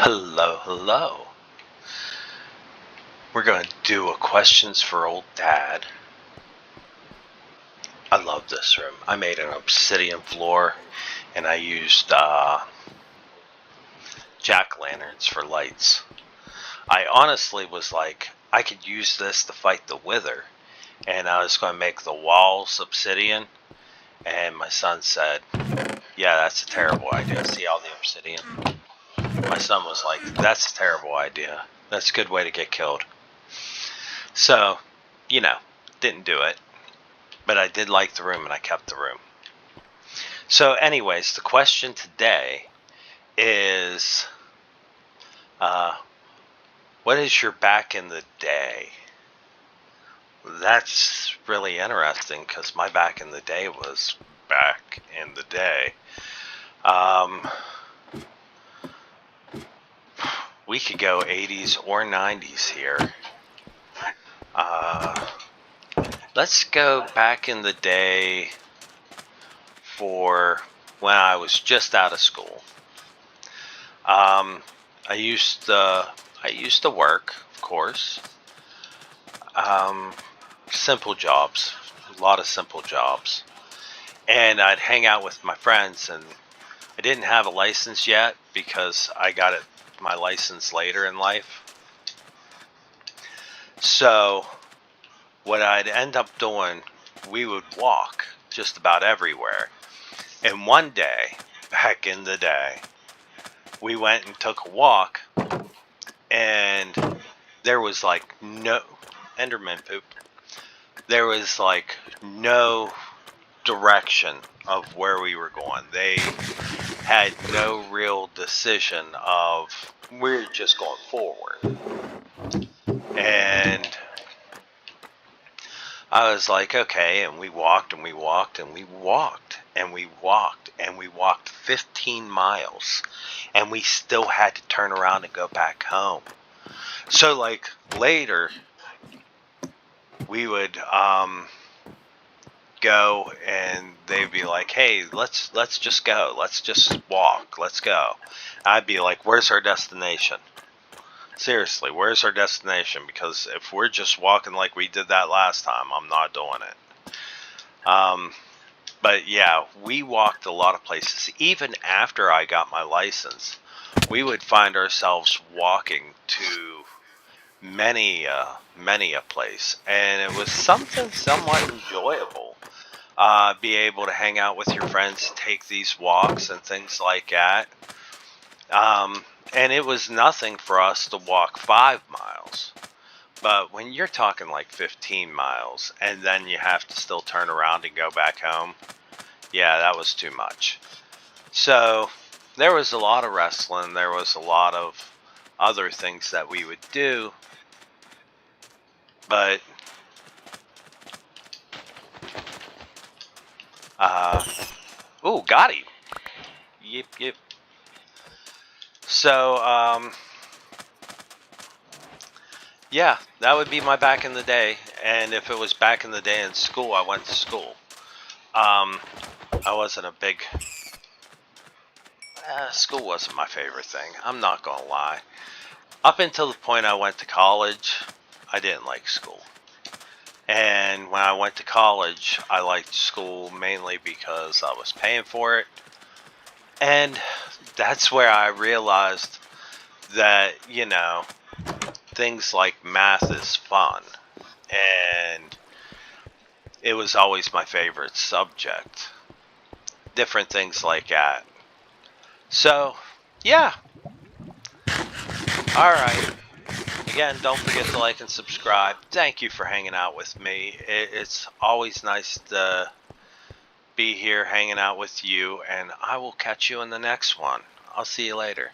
Hello, hello. We're going to do a questions for old dad. I love this room. I made an obsidian floor and I used jack-o'-lanterns for lights. I honestly was like, I could use this to fight the wither, and I was going to make the walls obsidian, and my son said, yeah, that's a terrible idea. See all the obsidian? My son was like, that's a terrible idea. That's a good way to get killed. So, didn't do it. But I did like the room and I kept the room. So anyways, the question today is, what is your back in the day? That's really interesting because my back in the day was back in the day. We could go 80s or 90s here. Let's go back in the day for when I was just out of school. I used to work, of course. Simple jobs, a lot of simple jobs. And I'd hang out with my friends, and I didn't have a license yet because I got my license later in life. So what I'd end up doing, we would walk just about everywhere. And one day, back in the day, we went and took a walk, and there was like no Enderman poop. There was like no direction of where we were going. They had no real decision of we're just going forward. And I was like, okay, and we walked and we walked and we walked and we walked and we walked 15 miles, and we still had to turn around and go back home. So like later we would go and they'd be like, hey, let's just go, let's just walk, let's go. I'd be like, where's our destination? Seriously, where's our destination? Because if we're just walking like we did that last time, I'm not doing it. But yeah, we walked a lot of places. Even after I got my license, we would find ourselves walking to many a place, and it was something somewhat enjoyable. Be able to hang out with your friends, take these walks and things like that. And it was nothing for us to walk 5 miles. But when you're talking like 15 miles and then you have to still turn around and go back home, yeah, that was too much. So there was a lot of wrestling. There was a lot of other things that we would do. But ooh, got him. Yep. So yeah, that would be my back in the day. And if it was back in the day in school, I went to school. I wasn't a big school wasn't my favorite thing. I'm not gonna lie. Up until the point I went to college, I didn't like school. And when I went to college, I liked school mainly because I was paying for it. And that's where I realized that, things like math is fun. And it was always my favorite subject. Different things like that. So, yeah. Alright. Again, don't forget to like and subscribe. Thank you for hanging out with me. It's always nice to be here hanging out with you, and I will catch you in the next one. I'll see you later.